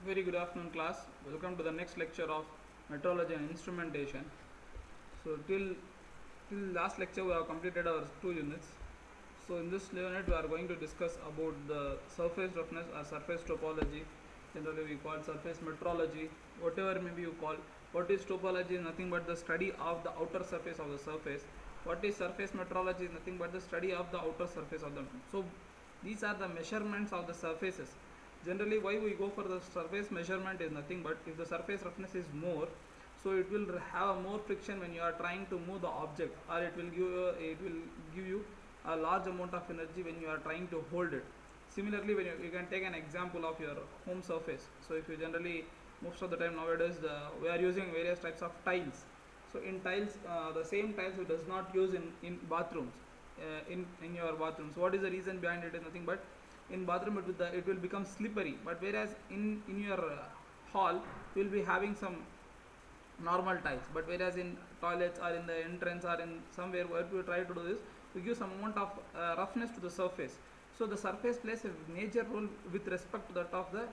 Very good afternoon, class. Welcome to the next lecture of metrology and instrumentation. So till last lecture we have completed our 2 units. So in this unit we are going to discuss about the surface roughness or surface topology. Generally we call surface metrology, whatever maybe you call. What is topology? Is nothing but the study of the outer surface of the surface. What is surface metrology? Is nothing but the study of the outer surface of the. So these are the measurements of the surfaces. Generally why we go for the surface measurement is nothing but if the surface roughness is more, so it will have more friction when you are trying to move the object, or it will give you a large amount of energy when you are trying to hold it. Similarly, when you can take an example of your home surface. So if you generally, most of the time nowadays we are using various types of tiles. So in tiles, the same tiles we does not use in bathrooms, in your bathrooms. What is the reason behind it? Is nothing but in bathroom it will become slippery, but whereas in your hall you will be having some normal tiles, but whereas in toilets or in the entrance or in somewhere, what we try to do is to give some amount of roughness to the surface. So the surface plays a major role with respect to that of the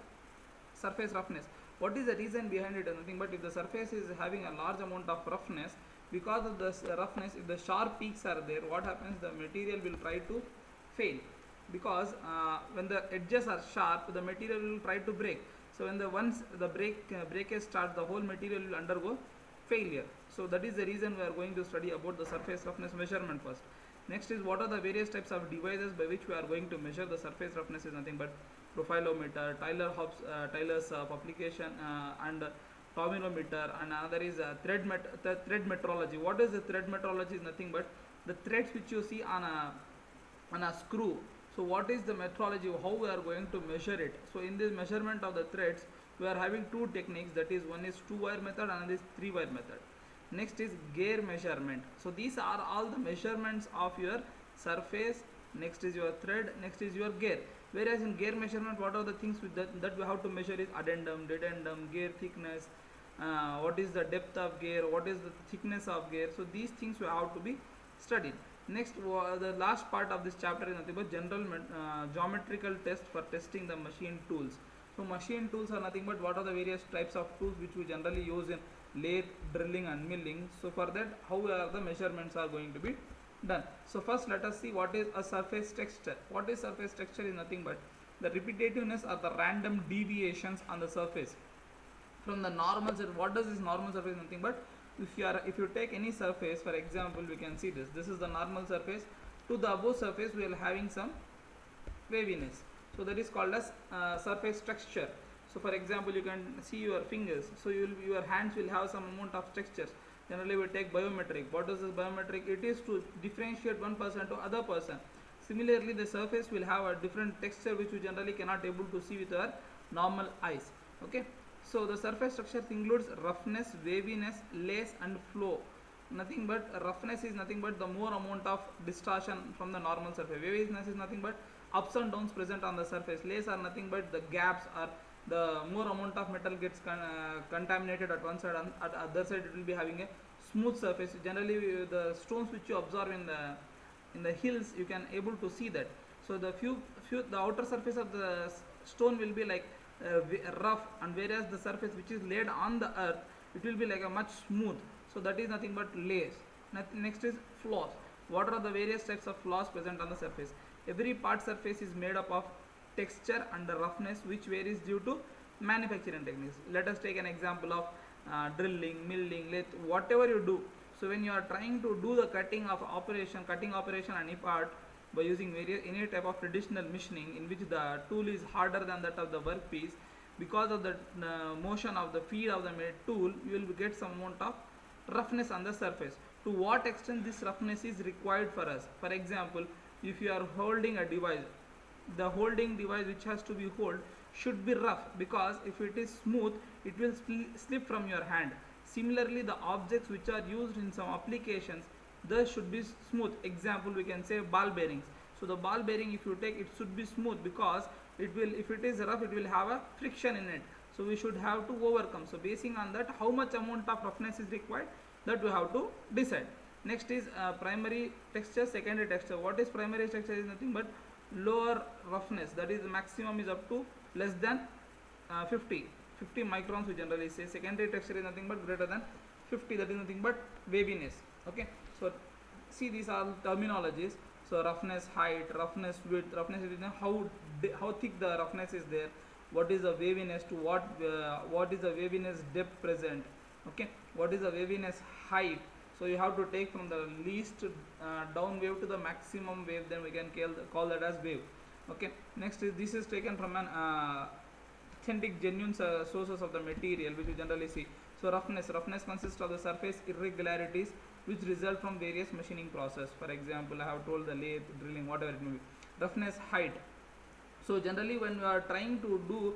surface roughness. What is the reason behind it? Nothing but if the surface is having a large amount of roughness, because of this roughness, if the sharp peaks are there, what happens? The material will try to fail, because when the edges are sharp, the material will try to break. So when the once the breakage starts, the whole material will undergo failure. So that is the reason we are going to study about the surface roughness measurement first. Next is what are the various types of devices by which we are going to measure the surface roughness. Is nothing but profilometer, Taylor's application, and tominometer, and another is thread metrology. What is the thread metrology? Is nothing but the threads which you see on a screw. So what is the metrology? How we are going to measure it? So in this measurement of the threads, we are having two techniques. That is, one is 2-wire method, another is 3-wire method. Next is gear measurement. So these are all the measurements of your surface. Next is your thread. Next is your gear. Whereas in gear measurement, what are the things that we have to measure is addendum, dedendum, gear thickness, what is the depth of gear, what is the thickness of gear. So these things we have to be studied. Next, the last part of this chapter is nothing but general geometrical test for testing the machine tools. So machine tools are nothing but what are the various types of tools which we generally use in lathe, drilling and milling. So for that, how are the measurements are going to be done. So first let us see what is a surface texture. What is surface texture? Is nothing but the repetitiveness or the random deviations on the surface from the normal surface. What does this normal surface? Nothing but if you take any surface, for example, we can see this is the normal surface. To the above surface we are having some waviness, so that is called as surface texture. So for example, you can see your fingers, so your hands will have some amount of textures. Generally we take biometric. What is this biometric? It is to differentiate one person to other person. Similarly, the surface will have a different texture which we generally cannot able to see with our normal eyes. Okay, so the surface structure includes roughness, waviness, lace and flow. Nothing but roughness is nothing but the more amount of distortion from the normal surface. Waviness is nothing but ups and downs present on the surface. Lace are nothing but the gaps, or the more amount of metal gets contaminated at one side, and at other side it will be having a smooth surface. Generally the stones which you observe in the hills, you can able to see that. So the the outer surface of the stone will be like rough, and whereas the surface which is laid on the earth, it will be like a much smooth. So that is nothing but lace. Next is flaws. What are the various types of flaws present on the surface? Every part surface is made up of texture and the roughness which varies due to manufacturing techniques. Let us take an example of drilling, milling, lathe, whatever you do. So when you are trying to do the cutting operation any part by using any type of traditional machining, in which the tool is harder than that of the workpiece, because of the motion of the feed of the tool, you will get some amount of roughness on the surface. To what extent this roughness is required for us? For example, if you are holding a device, the holding device which has to be held should be rough, because if it is smooth, it will slip from your hand. Similarly, the objects which are used in some applications, they should be smooth. Example, we can say ball bearings. So the ball bearing, if you take, it should be smooth, because it will, if it is rough, it will have a friction in it. So we should have to overcome. So basing on that, how much amount of roughness is required, that we have to decide. Next is primary texture, secondary texture. What is primary texture? Is nothing but lower roughness, that is the maximum is up to less than 50. 50 microns we generally say. Secondary texture is nothing but greater than 50, that is nothing but waviness. Okay, so see, these are terminologies. So roughness, height, roughness, width. Roughness is how thick the roughness is there. What is the waviness to what is the waviness depth present. Okay, what is the waviness height. So you have to take from the least down wave to the maximum wave, then we can call that as wave. Okay, next is, this is taken from an authentic genuine sources of the material which we generally see. So roughness consists of the surface irregularities which result from various machining process. For example, I have told the lathe, drilling, whatever it may be. Roughness, height. So generally when you are trying to do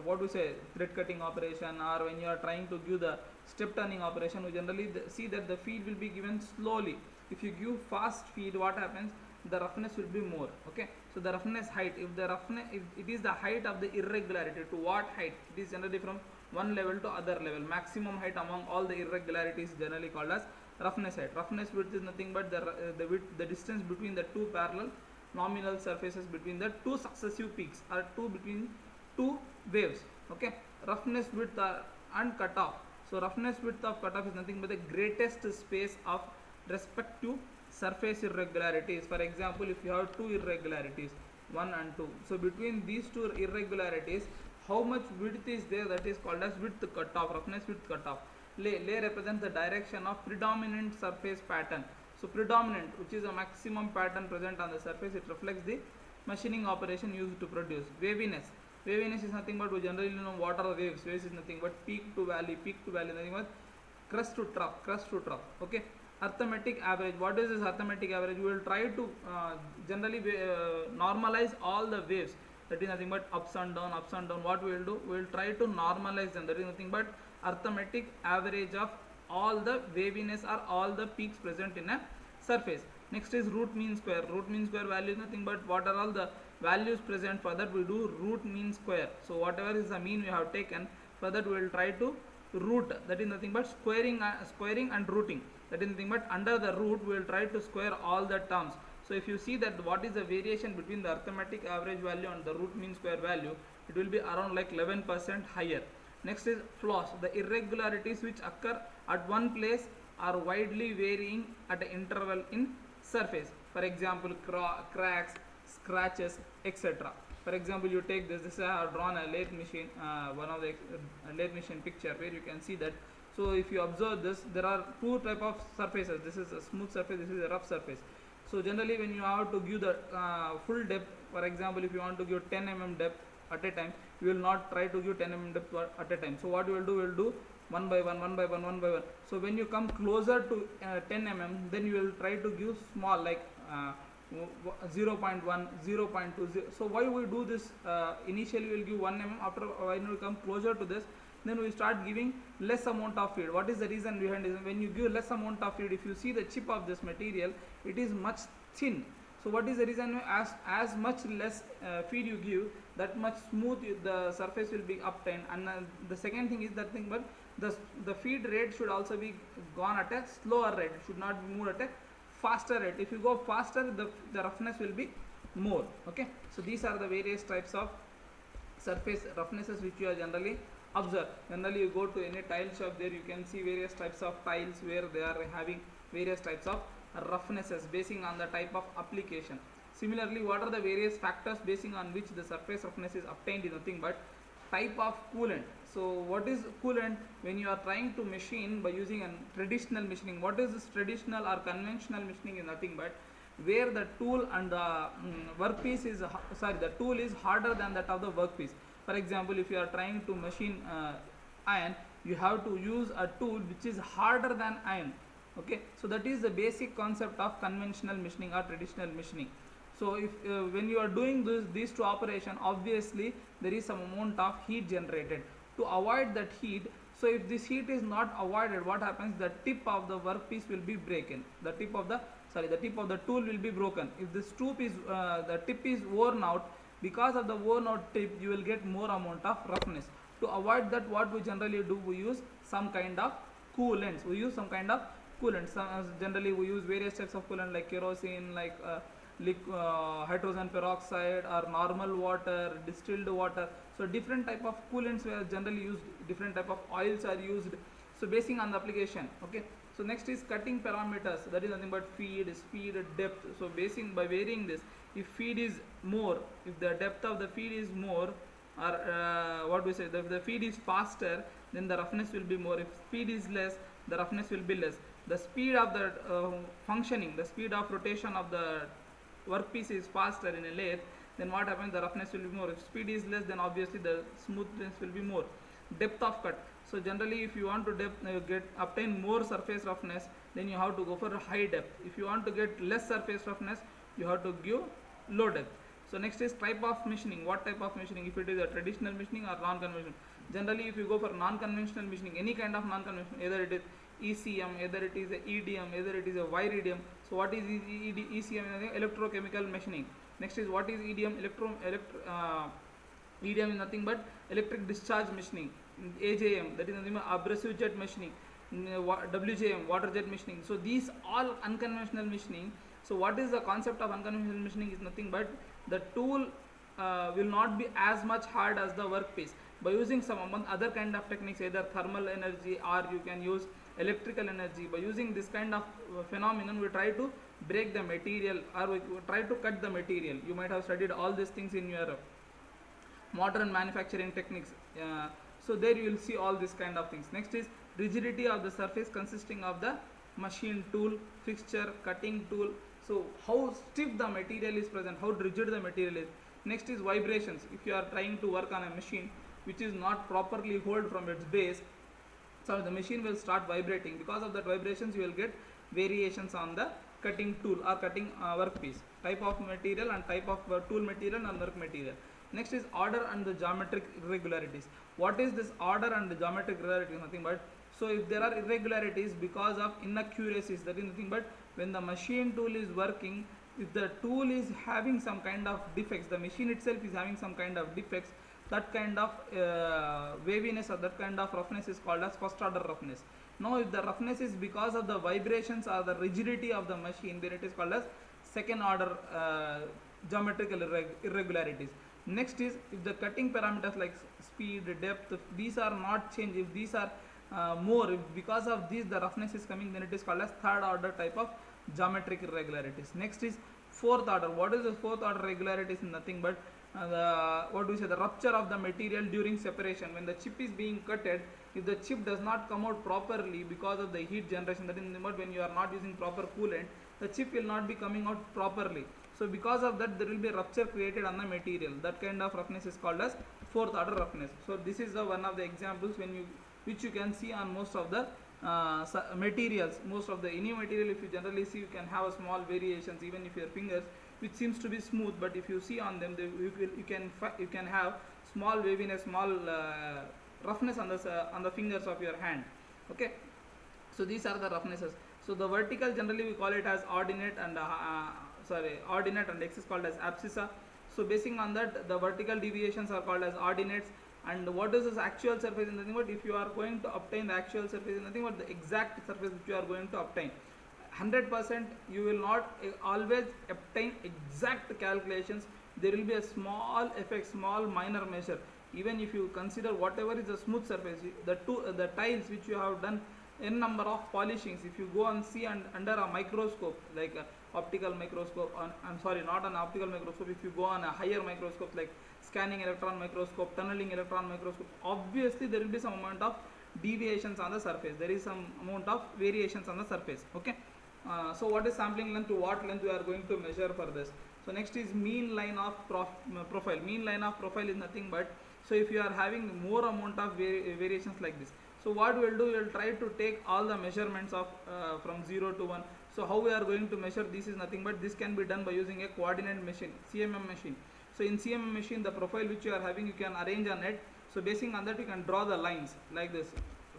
what we say, thread cutting operation, or when you are trying to give the step turning operation, we generally see that the feed will be given slowly. If you give fast feed, what happens, the roughness will be more. Okay, so the roughness, height, if it is the height of the irregularity, to what height, it is generally from one level to other level. Maximum height among all the irregularities is generally called as roughness height. Roughness width is nothing but the distance between the two parallel nominal surfaces between the two successive peaks, or between two waves. Okay, roughness width and cutoff. So roughness width of cutoff is nothing but the greatest space of respective surface irregularities. For example, if you have two irregularities, 1 and 2, so between these two irregularities, how much width is there, that is called as width cutoff, roughness width cutoff. Lay represents the direction of predominant surface pattern. So predominant, which is a maximum pattern present on the surface, it reflects the machining operation used to produce. Waviness is nothing but, we generally know what are the waves. Waves is nothing but peak to valley, nothing but crest to trough. Okay, arithmetic average. What is this arithmetic average? We will try to generally normalize all the waves, that is nothing but ups and down. What we will do, we will try to normalize them, that is nothing but arithmetic average of all the waviness or all the peaks present in a surface. Next is root mean square. Root mean square value is nothing but what are all the values present. For that we do root mean square. So whatever is the mean we have taken, for that we will try to root, that is nothing but squaring and rooting, that is nothing but under the root we will try to square all the terms. So if you see that what is the variation between the arithmetic average value and the root mean square value, it will be around like 11% higher. Next is flaws. The irregularities which occur at one place are widely varying at an interval in surface. For example, cracks, scratches, etc. For example, you take this I have drawn a lathe machine, one of the lathe machine picture, where you can see that. So if you observe this, there are two type of surfaces. This is a smooth surface, this is a rough surface. So generally when you have to give the full depth, for example, if you want to give 10 mm depth at a time, you will not try to give 10 mm depth at a time. So what you will do, we will do one by one. So when you come closer to 10 mm, then you will try to give small, like 0.1, 0.2. So why we do this? Initially we will give 1 mm. After when we come closer to this, then we start giving less amount of feed. What is the reason behind this? When you give less amount of feed, if you see the chip of this material, it is much thin. So what is the reason? As much less feed you give, that much smooth the surface will be obtained. And the second thing is that thing, but the feed rate should also be gone at a slower rate. It should not be moved at a faster rate. If you go faster, the roughness will be more. Okay, so these are the various types of surface roughnesses which you are generally observe. Generally you go to any tile shop, there you can see various types of tiles where they are having various types of roughnesses basing on the type of application. Similarly, what are the various factors basing on which the surface roughness is obtained is nothing but type of coolant. So what is coolant? When you are trying to machine by using a traditional machining, what is this traditional or conventional machining is nothing but where the tool and the workpiece is the tool is harder than that of the workpiece. For example, if you are trying to machine iron, you have to use a tool which is harder than iron. Okay, so that is the basic concept of conventional machining or traditional machining. So if when you are doing these two operations, obviously there is some amount of heat generated. To avoid that heat, so if this heat is not avoided, what happens? The tip of the workpiece will be broken. The tip of the tool will be broken. If this the tip is worn out, because of the worn out tip, you will get more amount of roughness. To avoid that, what we generally do, we use some kind of coolants. Generally we use various types of coolant like kerosene, like hydrogen peroxide or normal water, distilled water. So different type of coolants were generally used, different type of oils are used. So basing on the application. Okay. So next is cutting parameters, that is nothing but feed, speed, depth. So basing by varying this, if feed is more, if the depth of the feed is more, or what do we say, if the feed is faster, then the roughness will be more. If speed is less, the roughness will be less. The speed of the functioning, the speed of rotation of the workpiece is faster in a lathe, then what happens, the roughness will be more. If speed is less, then obviously the smoothness will be more. Depth of cut, so generally if you want to obtain more surface roughness, then you have to go for a high depth. If you want to get less surface roughness, you have to give low depth. So next is type of machining. What type of machining? If it is a traditional machining or non-conventional. Generally, if you go for non-conventional machining, any kind of non-conventional, either it is ECM, either it is a EDM, either it is a Viridium. So what is ECM? Electrochemical machining. Next is what is EDM? EDM is nothing but electric discharge machining. AJM, that is nothing but abrasive jet machining. WJM, water jet machining. So these all unconventional machining. So what is the concept of unconventional machining? Is nothing but the tool will not be as much hard as the workpiece. By using some other kind of techniques, either thermal energy or you can use electrical energy, by using this kind of phenomenon, we try to break the material, or we try to cut the material. You might have studied all these things in your modern manufacturing techniques. So there you will see all these kind of things. Next is rigidity of the surface, consisting of the machine tool, fixture, cutting tool. So how stiff the material is present, how rigid the material is. Next is vibrations. If you are trying to work on a machine which is not properly hold from its base, so the machine will start vibrating. Because of that vibrations, you will get variations on the cutting tool or cutting workpiece. Type of material and type of tool material and work material. Next is order and the geometric irregularities. What is this order and the geometric irregularities? Nothing but, so if there are irregularities because of inaccuracies, that is nothing but when the machine tool is working, if the tool is having some kind of defects, the machine itself is having some kind of defects, that kind of waviness or that kind of roughness is called as first order roughness. Now if the roughness is because of the vibrations or the rigidity of the machine, then it is called as second order geometrical irregularities. Next is if the cutting parameters like speed, depth, if these are not changed, if these are more, if because of these the roughness is coming, then it is called as third order type of geometric irregularities. Next is fourth order. What is the fourth order irregularities? Nothing but what do we say, the rupture of the material during separation. When the chip is being cutted, if the chip does not come out properly because of the heat generation, that is when you are not using proper coolant, the chip will not be coming out properly. So because of that, there will be a rupture created on the material. That kind of roughness is called as fourth order roughness. So this is the one of the examples which you can see on most of the materials. Most of the any material, if you generally see, you can have a small variations, even if your fingers, which seems to be smooth, but if you see on them, you can have small waviness, small roughness on the fingers of your hand. Okay, so these are the roughnesses. So the vertical, generally we call it as ordinate, and ordinate, and x is called as abscissa. So basing on that, the vertical deviations are called as ordinates. And what is this actual surface? Is nothing but if you are going to obtain the actual surface, is nothing but the exact surface which you are going to obtain. 100% you will not always obtain exact calculations. There will be a small effect, small minor measure. Even if you consider whatever is a smooth surface, the tiles which you have done n number of polishings, if you go and see under a microscope, like optical microscope, not an optical microscope, if you go on a higher microscope like scanning electron microscope, tunneling electron microscope, obviously there will be some amount of deviations on the surface. There is some amount of variations on the surface. Okay. So what is sampling length? To what length we are going to measure for this? So next is mean line of profile. Mean line of profile is nothing but, so if you are having more amount of variations like this, so what we will do, we will try to take all the measurements of from 0 to 1. So how we are going to measure this is nothing but, this can be done by using a coordinate machine, CMM machine. So in CMM machine, the profile which you are having, you can arrange on it. So basing on that, you can draw the lines like this,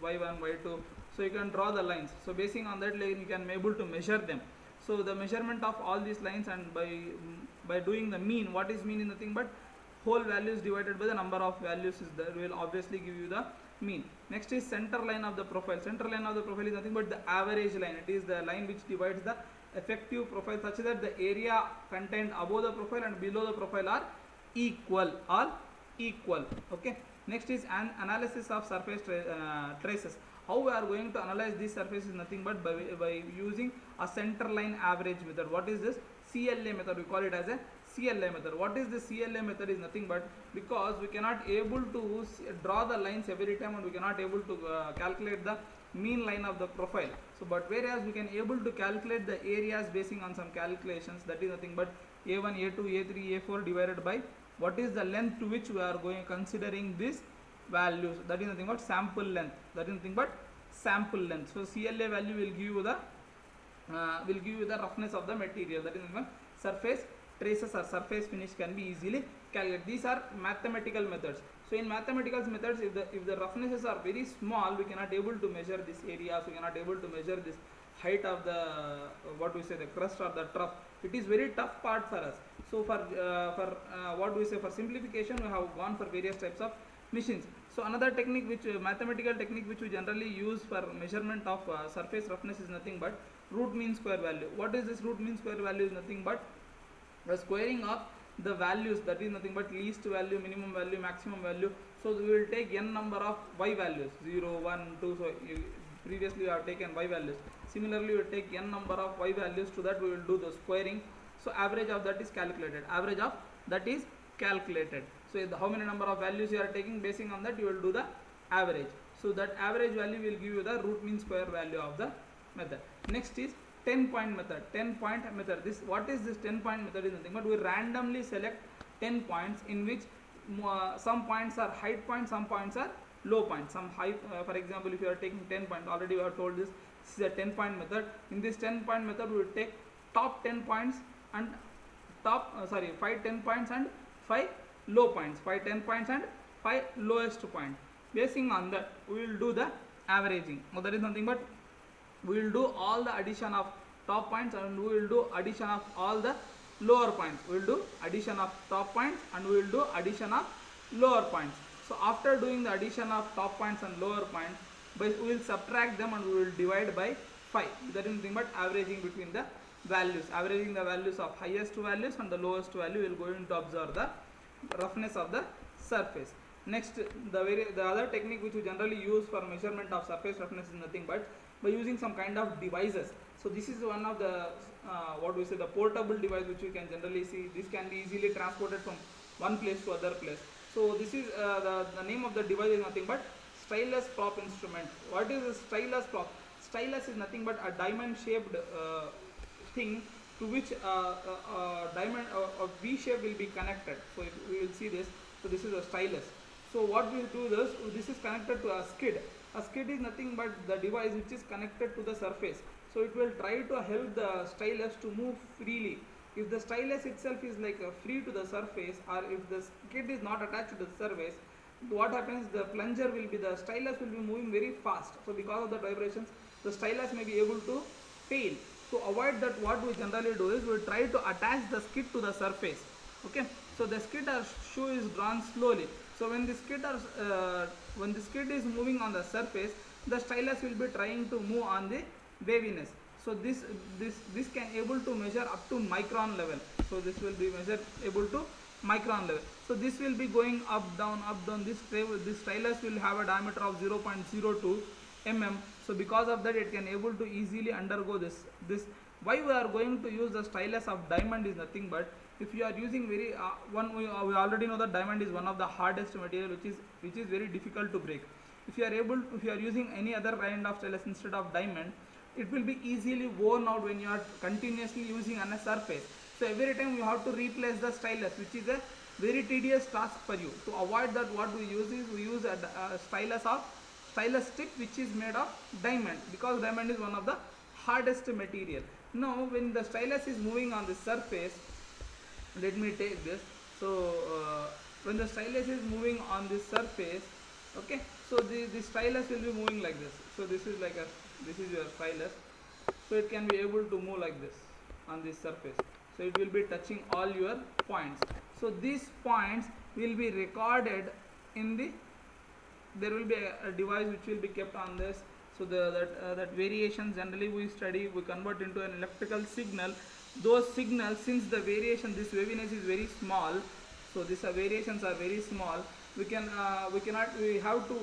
y1, y2. So you can draw the lines. So basing on that, you can be able to measure them. So the measurement of all these lines, and by doing the mean, what is mean is nothing but whole values divided by the number of values is there, will obviously give you the mean. Next is center line of the profile. Center line of the profile is nothing but the average line. It is the line which divides the effective profile such that the area contained above the profile and below the profile are equal. Okay. Next is an analysis of surface traces. How we are going to analyze this surface is nothing but by using a center line average method. What is this? CLA method. We call it as a CLA method. What is the CLA method is nothing but, because we cannot able to draw the lines every time and we cannot able to calculate the mean line of the profile. So but whereas we can able to calculate the areas basing on some calculations, that is nothing but A1, A2, A3, A4 divided by what is the length to which we are going considering these values, that is nothing but sample length, that is nothing but sample length. So CLA value will give you the roughness of the material, that is nothing but surface traces or surface finish can be easily calculated. These are mathematical methods. So in mathematical methods, if the roughnesses are very small, we cannot able to measure this area, so we cannot able to measure this height of the what we say the crust or the trough. It is very tough part for us. So for what we say, for simplification, we have gone for various types of machines. So another technique, which mathematical technique which we generally use for measurement of surface roughness is nothing but root mean square value. What is this root mean square value? Is nothing but the squaring of the values, that is nothing but least value, minimum value, maximum value. So we will take n number of y values, 0, 1, 2. So previously we have taken y values. Similarly, we will take n number of y values. To that we will do the squaring. So average of that is calculated. So how many number of values you are taking, basing on that you will do the average. So that average value will give you the root mean square value of the method. Next is 10-point method. 10-point method. What is this 10-point method? Is nothing but we randomly select 10 points in which some points are height points, some points are low points. Some high, for example, if you are taking 10 points, already we have told this is a 10-point method. In this 10-point method, we will take top 10 points and 5 10 points and 5 low points, 5 10 points and 5 lowest point. Basing on that, we will do the averaging. Now that is nothing but we will do all the addition of top points and we will do addition of all the lower points. We will do addition of top points and we will do addition of lower points. So after doing the addition of top points and lower points, we will subtract them and we will divide by 5. That is nothing but averaging between the values. Averaging the values of highest values and the lowest value will going to observe the roughness of the surface. Next, the other technique which we generally use for measurement of surface roughness is nothing but by using some kind of devices. So this is one of the the portable device which you can generally see. This can be easily transported from one place to other place. So this is the name of the device is nothing but stylus prop instrument. What is a stylus prop? Stylus is nothing but a diamond shaped thing to which diamond or V shape will be connected. So if we will see this. So this is a stylus. So what we will do this is connected to a skid. A skid is nothing but the device which is connected to the surface. So it will try to help the stylus to move freely. If the stylus itself is like free to the surface, or if the skid is not attached to the surface, what happens, the plunger will be, the stylus will be moving very fast. So because of the vibrations, the stylus may be able to fail. To avoid that, what we generally do is we try to attach the skid to the surface. Okay, so the skid or shoe is drawn slowly. So when the skid is moving on the surface, the stylus will be trying to move on the waviness. So this can able to measure up to micron level. So this will be measured able to micron level. So this will be going up down. This stylus will have a diameter of 0.02 mm. So because of that, it can able to easily undergo this. Why we are going to use the stylus of diamond is nothing but, if you are using we already know that diamond is one of the hardest material which is very difficult to break. If you are using any other kind of stylus instead of diamond, it will be easily worn out when you are continuously using on a surface. So every time you have to replace the stylus, which is a very tedious task for you. To avoid that, what we use is we use a stylus tip which is made of diamond, because diamond is one of the hardest material. Now when the stylus is moving on the surface, let me take this. So when the stylus is moving on the surface, okay, so the stylus will be moving like this. So this is your stylus. So it can be able to move like this on this surface. So it will be touching all your points. So these points will be recorded in the, there will be a device which will be kept on this. So that variations generally we study, we convert into an electrical signal. Those signals, since the variation, this waviness is very small, so these variations are very small. We have to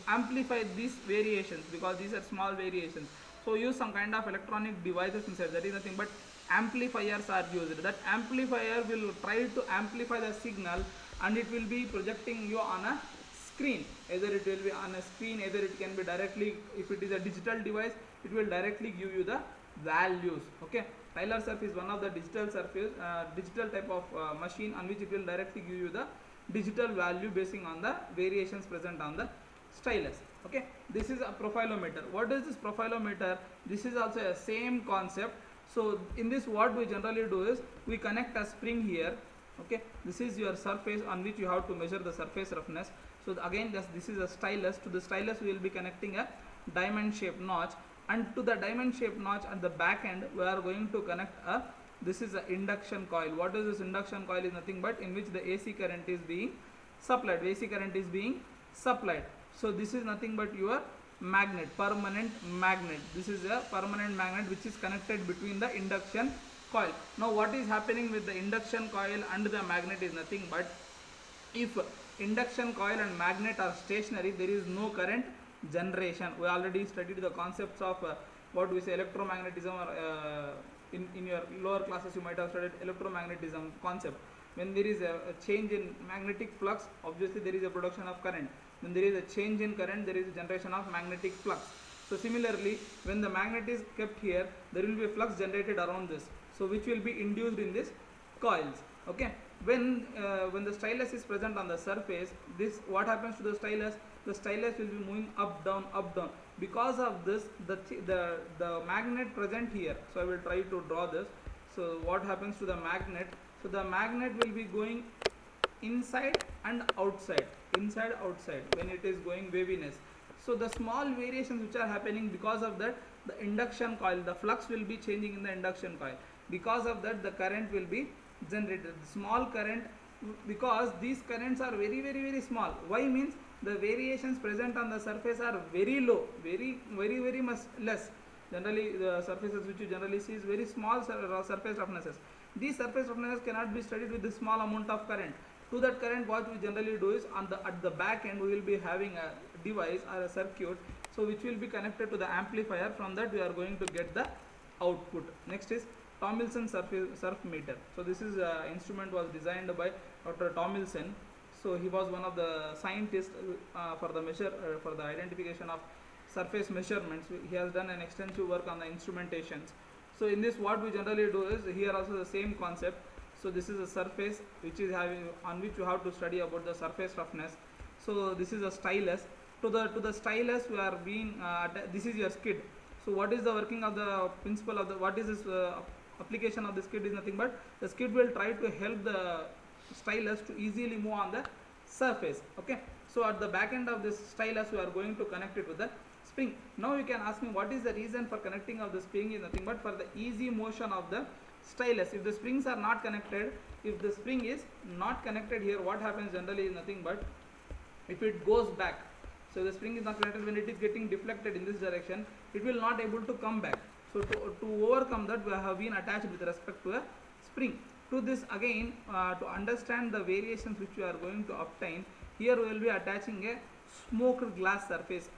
amplify these variations because these are small variations. So use some kind of electronic devices inside. That is nothing but amplifiers are used. That amplifier will try to amplify the signal, and it will be projecting you on a screen. Either it will be on a screen, either it can be directly, if it is a digital device, it will directly give you the values. Okay, Taylor surf is one of the digital surface, digital type of machine on which it will directly give you the digital value basing on the variations present on the stylus. Okay, this is a profilometer. What is this profilometer? This is also a same concept. So in this, what we generally do is we connect a spring here. Okay, this is your surface on which you have to measure the surface roughness. So again, this is a stylus. To the stylus we will be connecting a diamond shaped notch, and to the diamond shaped notch at the back end we are going to connect a, this is an induction coil. What is this induction coil? Is nothing but in which the AC current is being supplied. AC current is being supplied. So this is nothing but your magnet, permanent magnet. This is a permanent magnet which is connected between the induction coil. Now what is happening with the induction coil and the magnet is nothing but, if induction coil and magnet are stationary, there is no current generation. We already studied the concepts of what we say electromagnetism, or in your lower classes you might have studied electromagnetism concept. When there is a change in magnetic flux, obviously there is a production of current. When there is a change in current, there is a generation of magnetic flux. So similarly, when the magnet is kept here, there will be a flux generated around this, so which will be induced in this coils. Okay, when the stylus is present on the surface, this, what happens to the stylus? The stylus will be moving up down up down. Because of this, the magnet present here, so I will try to draw this. So what happens to the magnet? So the magnet will be going inside and outside, inside outside when it is going waviness. So the small variations which are happening, because of that the induction coil, the flux will be changing in the induction coil. Because of that the current will be generated, small current, because these currents are very very very small. Why means the variations present on the surface are very low, very much less. Generally the surfaces which you generally see is very small surface roughnesses. These surface roughnesses cannot be studied with the small amount of current. To that current, what we generally do is at the back end we will be having a device or a circuit, so which will be connected to the amplifier. From that we are going to get the output. Next is Thomilson surf meter. So this is instrument was designed by Dr. Thomilson. So he was one of the scientists for the identification of surface measurements. He has done an extensive work on the instrumentations. So in this, what we generally do is, here also the same concept. So this is a surface which is having, on which you have to study about the surface roughness. So this is a stylus. To the stylus we are being this is your skid. So what is the working of the principle of the, what is this application of the skid? Is nothing but the skid will try to help the stylus to easily move on the surface. Okay, so at the back end of this stylus we are going to connect it with the spring. Now you can ask me, what is the reason for connecting of the spring? Is nothing but for the easy motion of the stylus. If the springs are not connected, if the spring is not connected here, what happens generally is nothing but, if it goes back, so the spring is not connected, when it is getting deflected in this direction, it will not able to come back. So to overcome that, we have been attached with respect to a spring. To this again, to understand the variations which we are going to obtain, here we will be attaching a smoked glass surface,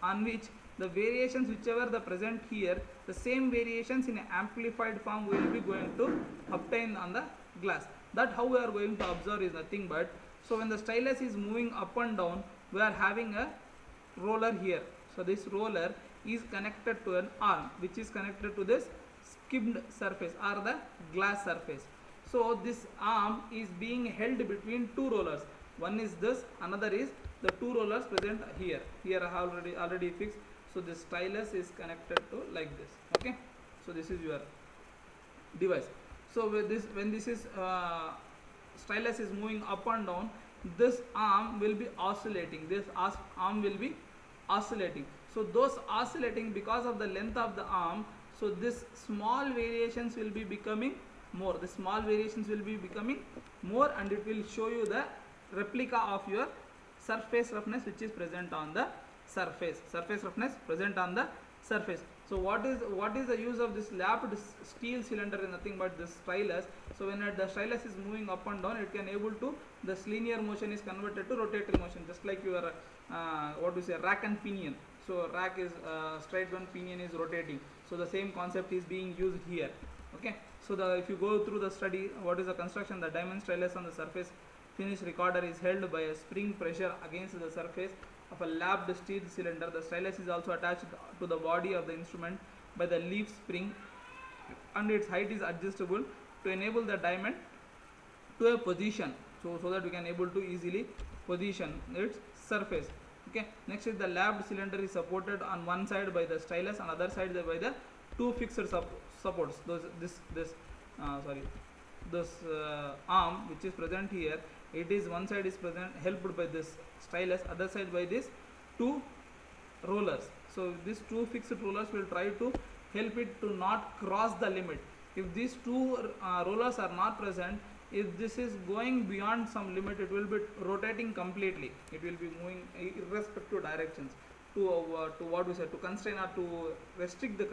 on which the variations whichever the present here, the same variations in amplified form we will be going to obtain on the glass. That how we are going to observe is nothing but, so when the stylus is moving up and down, we are having a roller here. So this roller is connected to an arm which is connected to this skimmed surface or the glass surface. So this arm is being held between two rollers. One is this, another is the two rollers present here. Here I have already fixed. So this stylus is connected to like this. Okay, so this is your device. So with this, when this is stylus is moving up and down, this arm will be oscillating. This arm will be oscillating. So those oscillating, because of the length of the arm, so this small variations will be becoming more. The small variations will be becoming more, and it will show you the replica of your surface roughness which is present on the surface roughness present on the surface. So what is the use of this lapped steel cylinder is nothing but this stylus. So when the stylus is moving up and down, it can able to, this linear motion is converted to rotating motion, just like your what we say, rack and pinion. So rack is straight, one pinion is rotating. So the same concept is being used here. Okay, so if you go through the study, what is the construction, the diamond stylus on the surface finish recorder is held by a spring pressure against the surface of a lapped steel cylinder. The stylus is also attached to the body of the instrument by the leaf spring, and its height is adjustable to enable the diamond to a position, so that we can able to easily position its surface. Okay, next is the lapped cylinder is supported on one side by the stylus and other side by the two fixed supports. This arm which is present here, it is one side is present helped by this stylus, other side by this two rollers. So these two fixed rollers will try to help it to not cross the limit. If these two rollers are not present, if this is going beyond some limit, it will be rotating completely. It will be moving irrespective directions to what we said, to constrain or to restrict the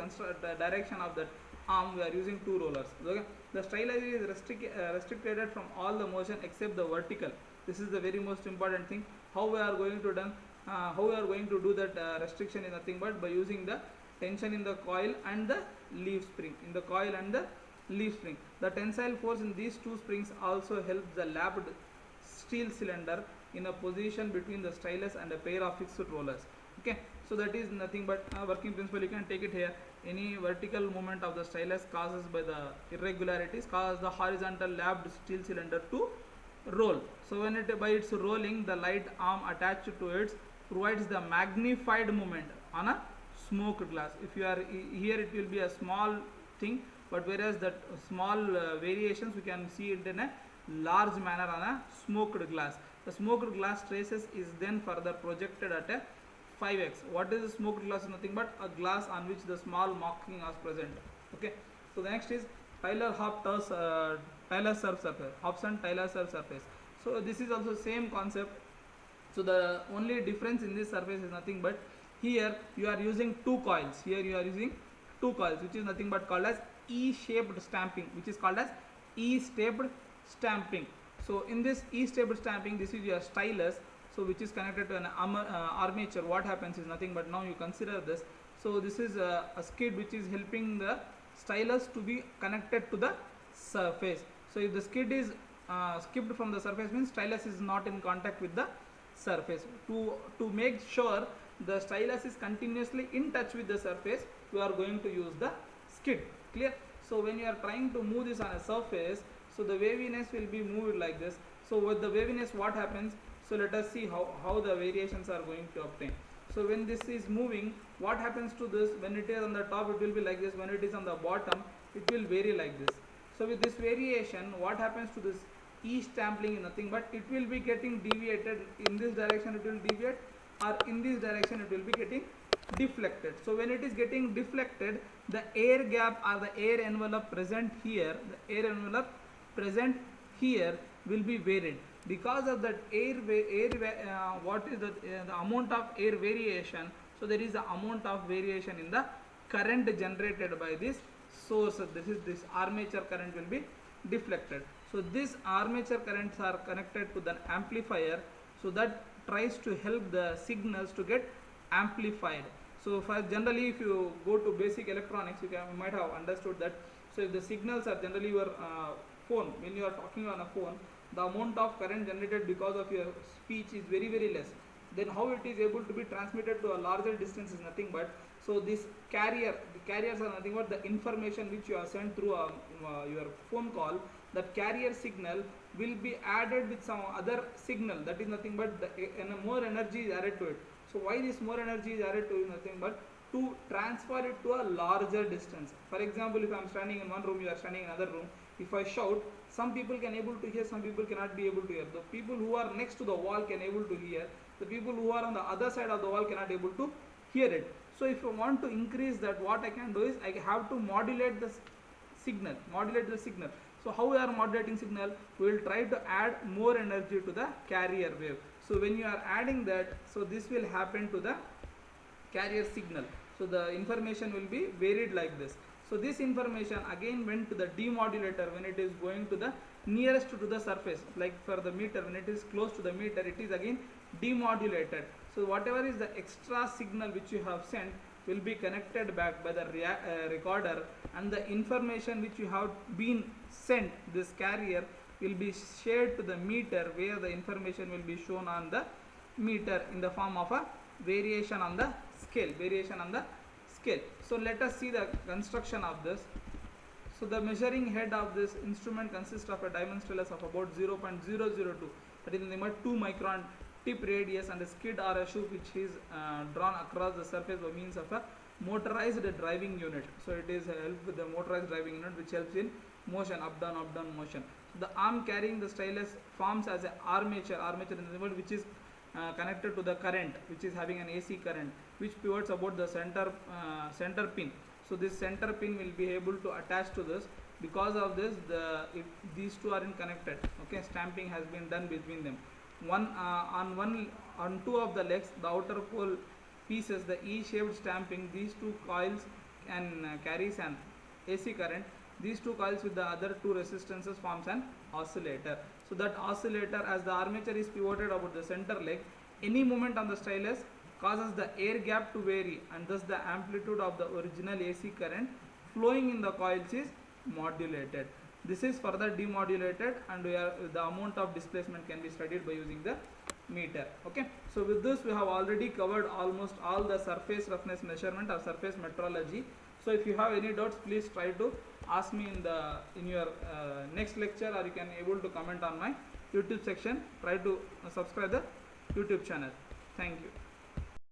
direction of that arm. We are using two rollers. Okay, the stylus is restricted from all the motion except the vertical. This is the very most important thing. How we are going to do that restriction is nothing but by using the tension in the coil and the leaf spring. The tensile force in these two springs also helps the lapped steel cylinder in a position between the stylus and a pair of fixed rollers. Okay, so that is nothing but working principle. You can take it here. Any vertical movement of the stylus causes by the irregularities cause the horizontal lapped steel cylinder to roll. So when by its rolling, the light arm attached to it provides the magnified movement on a smoked glass. If you are here, it will be a small thing, but whereas that small variations we can see it in a large manner on a smoked glass. The smoked glass traces is then further projected at a 5x. What is a smoked glass? Nothing but a glass on which the small marking is present. Okay, so the next is Taylor surf surface. Hobson Taylor surf surface. So this is also same concept. So the only difference in this surface is nothing but here you are using two coils. Here you are using two coils, which is nothing but called as E-shaped stamping, So in this E-shaped stamping, this is your stylus, so which is connected to an armature. What happens is nothing but, now you consider this. So this is a skid which is helping the stylus to be connected to the surface. So if the skid is skipped from the surface, means stylus is not in contact with the surface. To make sure the stylus is continuously in touch with the surface, we are going to use the skid. Clear? So when you are trying to move this on a surface, so the waviness will be moved like this. So with the waviness, what happens? So let us see how the variations are going to obtain. So when this is moving, what happens to this? When it is on the top, it will be like this. When it is on the bottom, it will vary like this. So with this variation, what happens to this E-stamping is nothing but it will be getting deviated. In this direction it will deviate, or in this direction it will be getting deflected. So when it is getting deflected, the air gap or the air envelope present here, will be varied. Because of that what is the amount of air variation? So there is the amount of variation in the current generated by this source. This armature current will be deflected. So this armature currents are connected to the amplifier, so that tries to help the signals to get amplified. So for generally, if you go to basic electronics, you might have understood that. So if the signals are generally your phone, when you are talking on a phone, the amount of current generated because of your speech is very, very less. Then how it is able to be transmitted to a larger distance is nothing but, so this the carriers are nothing but the information which you are sent through your phone call. That carrier signal will be added with some other signal, that is nothing but more energy is added to it. So why this more energy is added to it? Nothing but to transfer it to a larger distance. For example, if I am standing in one room, you are standing in another room, if I shout, some people can able to hear, some people cannot be able to hear. The people who are next to the wall can able to hear, the people who are on the other side of the wall cannot able to hear it. So if I want to increase that, what I can do is I have to modulate the signal. So how we are modulating signal? We will try to add more energy to the carrier wave. So when you are adding that, so this will happen to the carrier signal. So the information will be varied like this. So this information again went to the demodulator when it is going to the nearest to the surface, like for the meter, when it is close to the meter, it is again demodulated. So whatever is the extra signal which you have sent will be connected back by the recorder, and the information which you have been sent, this carrier, will be shared to the meter, where the information will be shown on the meter in the form of a variation on the scale. So let us see the construction of this. So the measuring head of this instrument consists of a diamond stylus of about 0.002, that is nothing but 2 micron tip radius, and a skid or a shoe which is drawn across the surface by means of a motorized driving unit. So it is helped with the motorized driving unit, which helps in motion, up down motion. So the arm carrying the stylus forms as an armature in the word, which is connected to the current, which is having an AC current, which pivots about the center pin. So this center pin will be able to attach to this. Because of this, if these two are connected, okay, stamping has been done between them. On two of the legs, the outer pole pieces, the E-shaped stamping, these two coils can carries an AC current. These two coils with the other two resistances forms an oscillator. So that oscillator, as the armature is pivoted about the center leg, any movement on the stylus causes the air gap to vary, and thus the amplitude of the original AC current flowing in the coils is modulated. This is further demodulated, and the amount of displacement can be studied by using the meter. Okay, so with this we have already covered almost all the surface roughness measurement or surface metrology. So if you have any doubts, please try to ask me in your next lecture, or you can able to comment on my YouTube section. Try to subscribe the YouTube channel. Thank you.